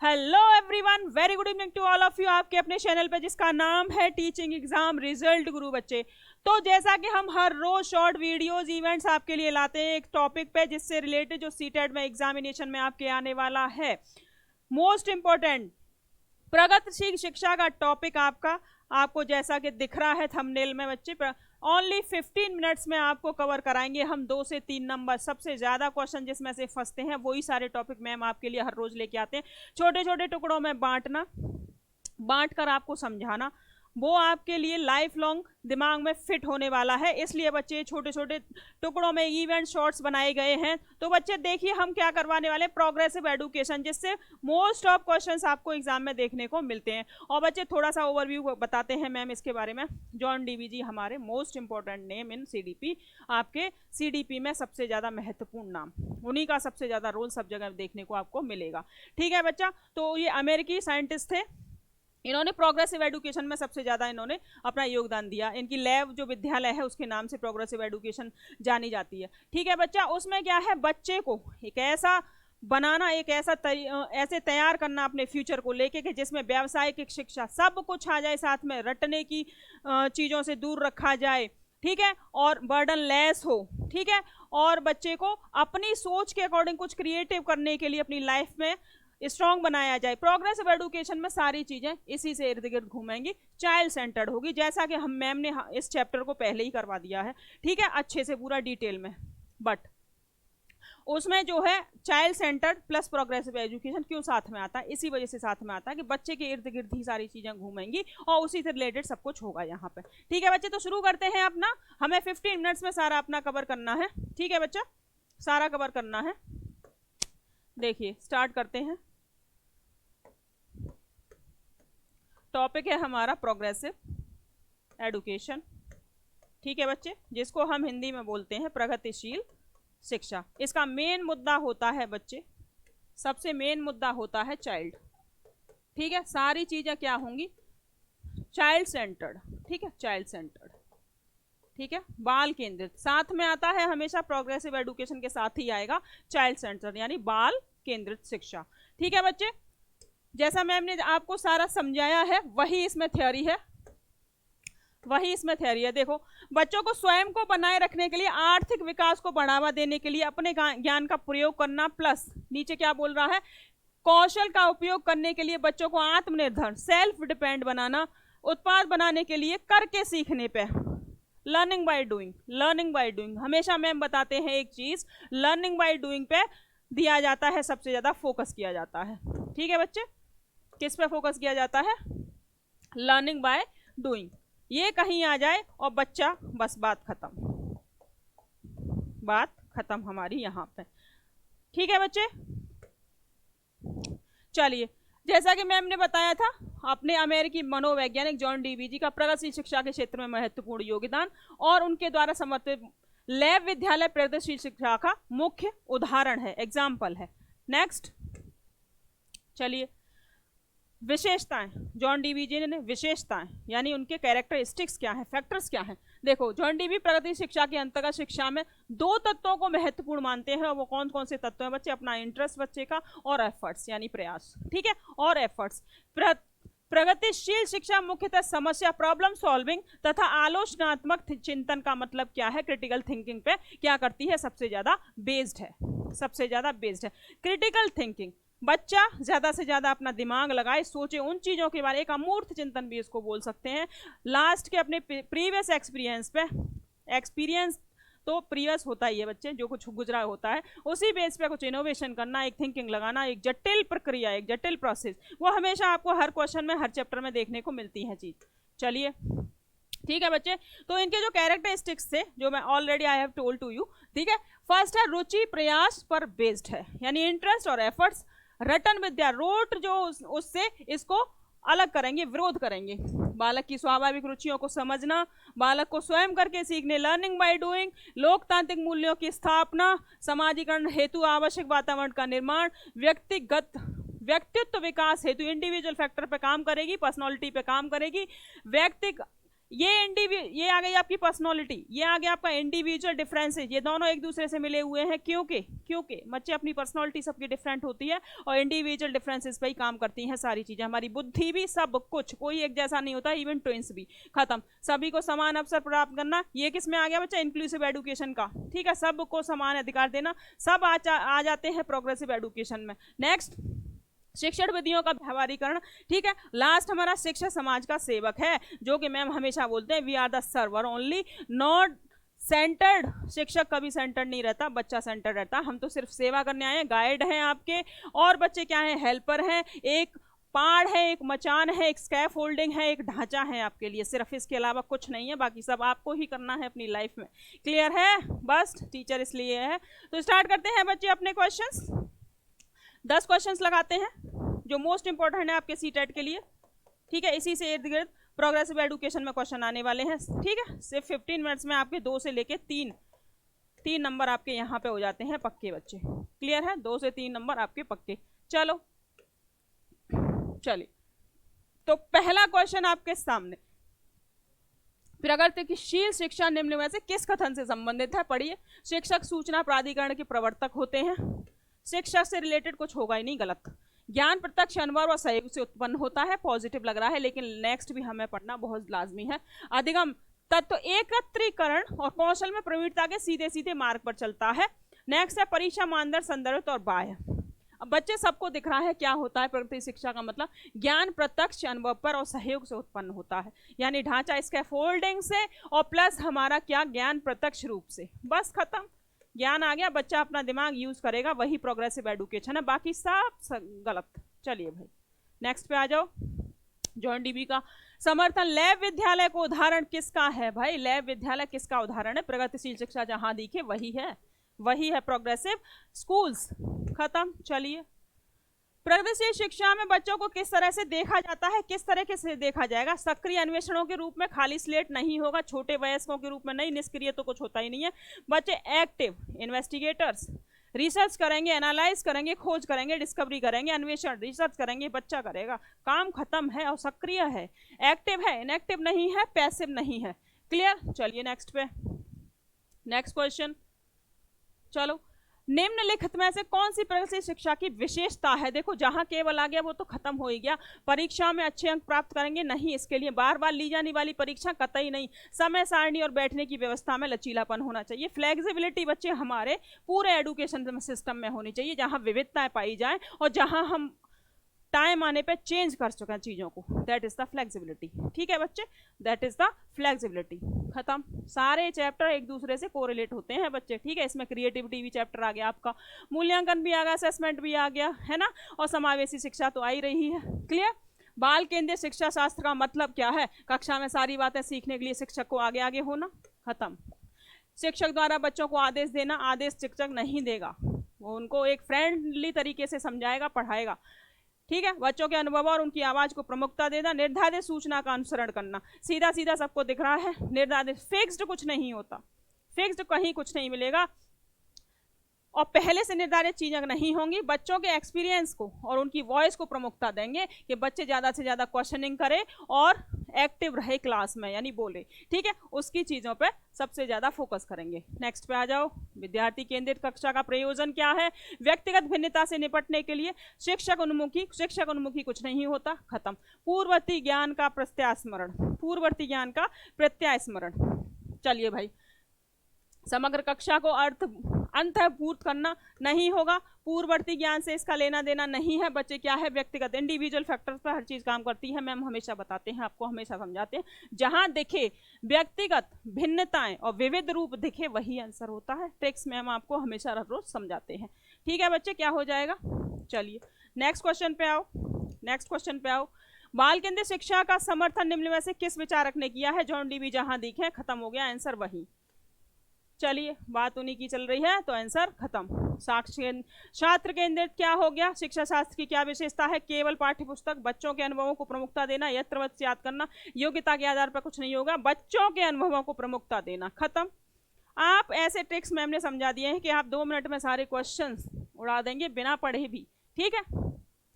Hello everyone, very good evening to all of you. आपके अपने channel पे जिसका नाम है टीचिंग एग्जाम रिजल्ट गुरु बच्चे। तो जैसा कि हम हर रोज शॉर्ट वीडियोस इवेंट्स आपके लिए लाते हैं एक टॉपिक पे जिससे रिलेटेड जो सीटेट में एग्जामिनेशन में आपके आने वाला है। मोस्ट इंपॉर्टेंट प्रगतिशील शिक्षा का टॉपिक आपको जैसा कि दिख रहा है थंबनेल में बच्चे, ओनली 15 मिनट्स में आपको कवर कराएंगे हम 2 से 3 नंबर। सबसे ज्यादा क्वेश्चन जिसमें से फंसते हैं वही सारे टॉपिक मैम आपके लिए हर रोज लेके आते हैं। छोटे छोटे टुकड़ों में बांट कर आपको समझाना, वो आपके लिए लाइफ लॉन्ग दिमाग में फिट होने वाला है। इसलिए बच्चे छोटे छोटे टुकड़ों में इवेंट शॉर्ट्स बनाए गए हैं। तो बच्चे देखिए हम क्या करवाने वाले, प्रोग्रेसिव एजुकेशन, जिससे मोस्ट ऑफ क्वेश्चंस आपको एग्जाम में देखने को मिलते हैं। और बच्चे थोड़ा सा ओवरव्यू बताते हैं मैम इसके बारे में। जॉन डीवीजी हमारे most important name in CDP, आपके सीडीपी में सबसे ज्यादा महत्वपूर्ण नाम, उन्हीं का सबसे ज्यादा रोल सब जगह देखने को आपको मिलेगा। ठीक है बच्चा, तो ये अमेरिकी साइंटिस्ट थे, इन्होंने प्रोग्रेसिव एजुकेशन में सबसे ज़्यादा इन्होंने अपना योगदान दिया। इनकी लैब जो विद्यालय है उसके नाम से प्रोग्रेसिव एजुकेशन जानी जाती है। ठीक है बच्चा, उसमें क्या है, बच्चे को एक ऐसा बनाना, एक ऐसे तैयार करना अपने फ्यूचर को लेके कि जिसमें व्यावसायिक शिक्षा सब कुछ आ जाए, साथ में रटने की चीज़ों से दूर रखा जाए। ठीक है, और बर्डन लेस हो। ठीक है, और बच्चे को अपनी सोच के अकॉर्डिंग कुछ क्रिएटिव करने के लिए अपनी लाइफ में स्ट्रॉन्ग बनाया जाए। प्रोग्रेसिव एजुकेशन में सारी चीजें इसी से इर्द गिर्द घूमेंगी, चाइल्ड सेंटर्ड होगी, जैसा कि हम मैम ने इस चैप्टर को पहले ही करवा दिया है। ठीक है, अच्छे से पूरा डिटेल में। बट उसमें जो है child centred plus progressive education क्यों साथ में आता है, इसी वजह से साथ में आता है कि बच्चे के इर्द गिर्द ही सारी चीजें घूमेंगी और उसी से रिलेटेड सब कुछ होगा यहाँ पे। ठीक है बच्चे, तो शुरू करते हैं अपना। हमें 15 मिनट्स में सारा अपना कवर करना है। ठीक है बच्चा, सारा कवर करना है। देखिए स्टार्ट करते हैं। टॉपिक है हमारा प्रोग्रेसिव एजुकेशन। ठीक है बच्चे, जिसको हम हिंदी में बोलते हैं प्रगतिशील शिक्षा। इसका मेन मुद्दा होता है बच्चे, सबसे मेन मुद्दा होता है चाइल्ड। ठीक है, सारी चीजें क्या होंगी, चाइल्ड सेंटर्ड। ठीक है, चाइल्ड सेंटर्ड। ठीक है, बाल केंद्रित। साथ में आता है हमेशा प्रोग्रेसिव एजुकेशन के साथ ही आएगा चाइल्ड सेंटर्ड, यानी बाल केंद्रित शिक्षा। ठीक है बच्चे, जैसा मैम ने आपको सारा समझाया है वही इसमें थ्योरी है, वही इसमें थ्योरी है। देखो, बच्चों को स्वयं को बनाए रखने के लिए, आर्थिक विकास को बढ़ावा देने के लिए अपने ज्ञान का प्रयोग करना, प्लस नीचे क्या बोल रहा है, कौशल का उपयोग करने के लिए बच्चों को आत्मनिर्भर सेल्फ डिपेंड बनाना, उत्पाद बनाने के लिए करके सीखने पे, learning by doing. Learning by doing हमेशा मैम बताते हैं एक चीज, लर्निंग बाय डूइंग पे दिया जाता है, सबसे ज्यादा फोकस किया जाता है। ठीक है बच्चे, किस पे फोकस किया जाता है, लर्निंग बाय डूइंग। ये कहीं आ जाए और बच्चा बस बात खत्म, बात खत्म हमारी यहाँ पे। ठीक है बच्चे, चलिए, जैसा कि मैम ने बताया था, अपने अमेरिकी मनोवैज्ञानिक जॉन डीवीजी का प्रगतिशील शिक्षा के क्षेत्र में महत्वपूर्ण योगदान और उनके द्वारा समर्थित लैब विद्यालय प्रगतिशील शिक्षा का मुख्य उदाहरण है, एग्जाम्पल है। नेक्स्ट चलिए, विशेषताएं। जॉन डीवीजी ने विशेषताएं यानी उनके कैरेक्टरिस्टिक्स क्या है, फैक्टर्स क्या हैं। देखो, जॉन डीवी प्रगति शिक्षा के अंतर्गत शिक्षा में 2 तत्वों को महत्वपूर्ण मानते हैं, और वो कौन कौन से तत्व हैं बच्चे, अपना इंटरेस्ट बच्चे का और एफर्ट्स यानी प्रयास। ठीक है, और एफर्ट्स। प्रगतिशील शिक्षा मुख्यतः समस्या, प्रॉब्लम सॉल्विंग तथा आलोचनात्मक चिंतन का मतलब क्या है, क्रिटिकल थिंकिंग पे क्या करती है, सबसे ज्यादा बेस्ड है, सबसे ज्यादा बेस्ड है क्रिटिकल थिंकिंग। बच्चा ज्यादा से ज्यादा अपना दिमाग लगाए, सोचे उन चीजों के बारे, एक अमूर्त चिंतन भी इसको बोल सकते हैं। लास्ट के अपने प्रीवियस एक्सपीरियंस पे, एक्सपीरियंस तो प्रीवियस होता ही है बच्चे, जो कुछ गुजरा होता है उसी बेस पे कुछ इनोवेशन करना, एक थिंकिंग लगाना, एक जटिल प्रक्रिया, एक जटिल प्रोसेस, वो हमेशा आपको हर क्वेश्चन में, हर चैप्टर में देखने को मिलती है चीज। चलिए ठीक है बच्चे, तो इनके जो कैरेक्टरिस्टिक्स थे जो मैं already I have told to you. ठीक है, फर्स्ट है रुचि प्रयास पर बेस्ड है, यानी इंटरेस्ट और एफर्ट्स। रटन विद्या, रोट जो उससे इसको अलग करेंगे, विरोध करेंगे। बालक की स्वाभाविक रुचियों को समझना, बालक को स्वयं करके सीखने, लर्निंग बाय डूइंग। लोकतांत्रिक मूल्यों की स्थापना, समाजीकरण हेतु आवश्यक वातावरण का निर्माण। व्यक्तित्व विकास हेतु इंडिविजुअल फैक्टर पे काम करेगी, पर्सनालिटी पे काम करेगी। ये आ गई आपकी पर्सनैलिटी, ये आ गया आपका इंडिविजुअल डिफरेंसेस, ये दोनों एक दूसरे से मिले हुए हैं। क्योंकि बच्चे अपनी पर्सनैलिटी सबकी डिफरेंट होती है और इंडिविजुअल डिफरेंसेस पे ही काम करती हैं सारी चीजें, हमारी बुद्धि भी, सब कुछ, कोई एक जैसा नहीं होता, इवन ट्विंस भी। खत्म। सभी को समान अवसर प्राप्त करना, ये किस में आ गया बच्चा? इंक्लूसिव एडुकेशन का। ठीक है, सबको समान अधिकार देना, सब आ जाते हैं प्रोग्रेसिव एडुकेशन में। नेक्स्ट, शिक्षण विधियों का व्यवहारीकरण। ठीक है, लास्ट हमारा शिक्षक समाज का सेवक है, जो कि मैम हमेशा बोलते हैं we are the server only, not centred. शिक्षक कभी सेंटर्ड नहीं रहता, बच्चा सेंटर्ड रहता, हम तो सिर्फ सेवा करने आए हैं, गाइड हैं आपके, और बच्चे क्या हैं? हेल्पर हैं, एक पाड़ है, एक मचान है, एक स्कैफ होल्डिंग है, एक ढांचा है आपके लिए, सिर्फ इसके अलावा कुछ नहीं है, बाकी सब आपको ही करना है अपनी लाइफ में। क्लियर है? बस टीचर इसलिए है। तो स्टार्ट करते हैं बच्चे अपने क्वेश्चंस। 10 क्वेश्चंस लगाते हैं जो मोस्ट इंपॉर्टेंट है आपके सीटेट के लिए। ठीक है, इसी से इर्द गिर्द प्रोग्रेसिव एडुकेशन में क्वेश्चन आने वाले हैं। ठीक है, सिर्फ 15 मिनट्स में आपके 2 से लेके 3 नंबर आपके यहाँ पे हो जाते हैं पक्के बच्चे। क्लियर है? 2 से 3 नंबर आपके पक्के। चलो चलिए, तो पहला क्वेश्चन आपके सामने, प्रगतिशील शिक्षा निम्न में से किस कथन से संबंधित है? पढ़िए। शिक्षक सूचना प्राधिकरण के प्रवर्तक होते हैं, शिक्षक से रिलेटेड कुछ होगा ही नहीं, गलत। ज्ञान प्रत्यक्ष अनुभव और सहयोग से उत्पन्न होता है, पॉजिटिव लग रहा है, लेकिन नेक्स्ट भी हमें पढ़ना बहुत लाजमी है। अधिगम तत्व एकत्रीकरण और कौशल में प्रवीणता के सीधे सीधे मार्ग पर चलता है। नेक्स्ट है परीक्षा मानदंड संदर्भित और बाह्य। अब बच्चे सबको दिख रहा है क्या होता है प्रगति शिक्षा का मतलब? ज्ञान प्रत्यक्ष अनुभव पर और सहयोग से उत्पन्न होता है, यानी ढांचा स्कैफोल्डिंग से और प्लस हमारा क्या? ज्ञान प्रत्यक्ष रूप से। बस खत्म, ज्ञान आ गया, बच्चा अपना दिमाग यूज करेगा, वही प्रोग्रेसिव एडुकेशन है, बाकी सब गलत। चलिए भाई नेक्स्ट पे आ जाओ। जॉन डीबी का समर्थन। लैब विद्यालय को उदाहरण किसका है? भाई लैब विद्यालय किसका उदाहरण है? प्रगतिशील शिक्षा जहां दिखे वही है प्रोग्रेसिव स्कूल्स। खत्म। चलिए, प्रगतिशील शिक्षा में बच्चों को किस तरह से देखा जाता है, किस तरह से देखा जाएगा? सक्रिय अन्वेषणों के रूप में, खाली स्लेट नहीं होगा, छोटे वयस्कों के रूप में नहीं, निष्क्रिय तो कुछ होता ही नहीं है। बच्चे एक्टिव इन्वेस्टिगेटर्स, रिसर्च करेंगे, एनालाइज करेंगे, खोज करेंगे, डिस्कवरी करेंगे, अन्वेषण रिसर्च करेंगे, बच्चा करेगा, काम खत्म है, और सक्रिय है, एक्टिव है, इनएक्टिव नहीं है, पैसिव नहीं है। क्लियर? चलिए नेक्स्ट पे, नेक्स्ट क्वेश्चन। चलो, निम्नलिखित में से कौन सी प्रगतिशील शिक्षा की विशेषता है? देखो, जहां केवल आ गया वो तो खत्म हो ही गया। परीक्षा में अच्छे अंक प्राप्त करेंगे नहीं, इसके लिए बार बार ली जाने वाली परीक्षा कतई नहीं। समय सारणी और बैठने की व्यवस्था में लचीलापन होना चाहिए। फ्लेक्सिबिलिटी बच्चे हमारे पूरे एडुकेशन सिस्टम में होनी चाहिए, जहां विविधताएं पाई जाए और जहां हम टाइम आने पे चेंज कर सकें चीज़ों को। That is the flexibility. ठीक है बच्चे, दैट इज द फ्लेक्सिबिलिटी। खत्म। सारे चैप्टर एक दूसरे से कोरिलेट होते हैं बच्चे। ठीक है, इसमें क्रिएटिविटी भी चैप्टर आ गया आपका, मूल्यांकन भी आ गया, असेसमेंट भी आ गया, है ना, और समावेशी शिक्षा तो आ ही रही है। क्लियर? बाल केंद्रित शिक्षा शास्त्र का मतलब क्या है? कक्षा में सारी बातें सीखने के लिए शिक्षक को आगे आगे होना। खत्म। शिक्षक द्वारा बच्चों को आदेश देना, आदेश शिक्षक नहीं देगा, वो उनको एक फ्रेंडली तरीके से समझाएगा, पढ़ाएगा। ठीक है, बच्चों के अनुभव और उनकी आवाज को प्रमुखता देना, निर्धारित सूचना का अनुसरण करना। सीधा सीधा सबको दिख रहा है, निर्धारित, फिक्स्ड कुछ नहीं होता, फिक्स्ड कहीं कुछ नहीं मिलेगा, और पहले से निर्धारित चीजें नहीं होंगी। बच्चों के एक्सपीरियंस को और उनकी वॉइस को प्रमुखता देंगे कि बच्चे ज्यादा से ज्यादा क्वेश्चनिंग करें और एक्टिव रहे क्लास में, यानी बोले। ठीक है, उसकी चीजों पे सबसे ज्यादा फोकस करेंगे। नेक्स्ट पे आ जाओ। विद्यार्थी केंद्रित कक्षा का प्रयोजन क्या है? व्यक्तिगत भिन्नता से निपटने के लिए शिक्षक उन्मुखी कुछ नहीं होता। खत्म। पूर्ववर्ती ज्ञान का प्रत्यास्मरण। चलिए भाई, समग्र कक्षा को अंतर्भूत करना नहीं होगा, पूर्ववर्ती ज्ञान से इसका लेना देना नहीं है। बच्चे क्या है? व्यक्तिगत, इंडिविजुअल फैक्टर्स पर हर चीज काम करती है, मैम हमेशा बताते हैं आपको, हमेशा समझाते हैं। जहां दिखे व्यक्तिगत भिन्नताएं और विविध रूप दिखे वही आंसर होता है। ट्रिक्स मैम आपको हमेशा हर रोज समझाते हैं। ठीक है बच्चे, क्या हो जाएगा? चलिए नेक्स्ट क्वेश्चन पे आओ। बाल केंद्रित शिक्षा का समर्थन निम्न में से किस विचारक ने किया है? John dB. जहां दिखे, खत्म हो गया, आंसर वही। चलिए, बात उन्हीं की चल रही है तो आंसर खत्म। छात्र केंद्रित क्या हो गया? शिक्षा शास्त्र की क्या विशेषता है? केवल पाठ्यपुस्तक, बच्चों के अनुभवों को प्रमुखता देना, यत्रवत याद करना, योग्यता के आधार पर कुछ नहीं होगा, बच्चों के अनुभवों को प्रमुखता देना। खत्म। आप ऐसे ट्रिक्स मैम ने समझा दिए हैं कि आप 2 मिनट में सारे क्वेश्चंस उड़ा देंगे बिना पढ़े भी। ठीक है,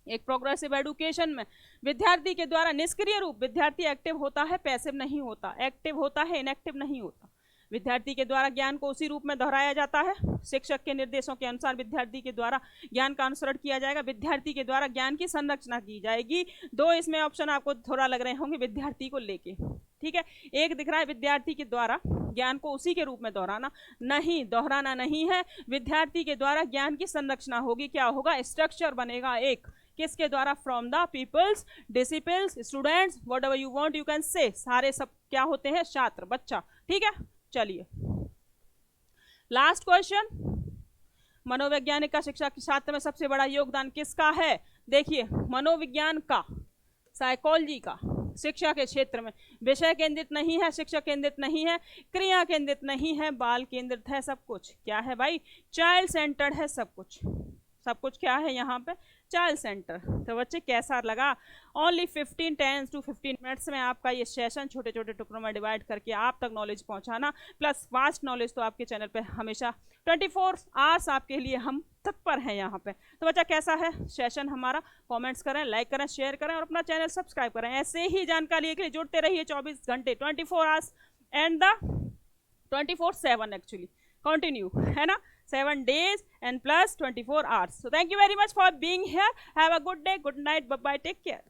एक प्रोग्रेसिव एजुकेशन में विद्यार्थी के द्वारा निष्क्रिय रूप, विद्यार्थी एक्टिव होता है, पैसिव नहीं होता, एक्टिव होता है, इनएक्टिव नहीं होता। विद्यार्थी के द्वारा ज्ञान को उसी रूप में दोहराया जाता है, शिक्षक के निर्देशों के अनुसार विद्यार्थी के द्वारा ज्ञान का अनुसरण किया जाएगा, विद्यार्थी के द्वारा ज्ञान की संरचना की जाएगी। दो इसमें ऑप्शन आपको थोड़ा लग रहे होंगे विद्यार्थी को लेके, ठीक है। एक दिख रहा है विद्यार्थी के द्वारा ज्ञान को उसी के रूप में दोहराना, नहीं, दोहराना नहीं है, विद्यार्थी के द्वारा ज्ञान की संरचना होगी। क्या होगा? स्ट्रक्चर बनेगा एक, किसके द्वारा? From the peoples, disciples, students, whatever you want you can say, सारे सब क्या होते हैं? छात्र, बच्चा, ठीक है। चलिए लास्ट क्वेश्चन, मनोवैज्ञानिक का शिक्षा के छात्र में सबसे बड़ा योगदान किसका है? देखिए, मनोविज्ञान का, साइकोलॉजी का शिक्षा के क्षेत्र में विषय केंद्रित नहीं है, शिक्षक केंद्रित नहीं है, क्रिया केंद्रित नहीं है, बाल केंद्रित है, सब कुछ क्या है भाई? चाइल्ड सेंटर्ड है सब कुछ। सब कुछ क्या है यहाँ पे? Child centre. तो बच्चे कैसा लगा? ओनली 10 to 15 मिनट्स में आपका ये सेशन छोटे छोटे टुकड़ों में डिवाइड करके आप तक नॉलेज पहुँचाना, प्लस वास्ट नॉलेज तो आपके चैनल पे हमेशा 24 आवर्स आपके लिए हम तत्पर हैं यहाँ पे। तो बच्चा कैसा है सेशन हमारा? कमेंट्स करें, लाइक करें, शेयर करें और अपना चैनल सब्सक्राइब करें। ऐसे ही जानकारी के लिए जुड़ते रहिए 24 घंटे, 24 hours and the 24/7 actually continue, है ना, 7 days and plus 24 hours. So thank you very much for being here. Have a good day, good night, bye bye, take care.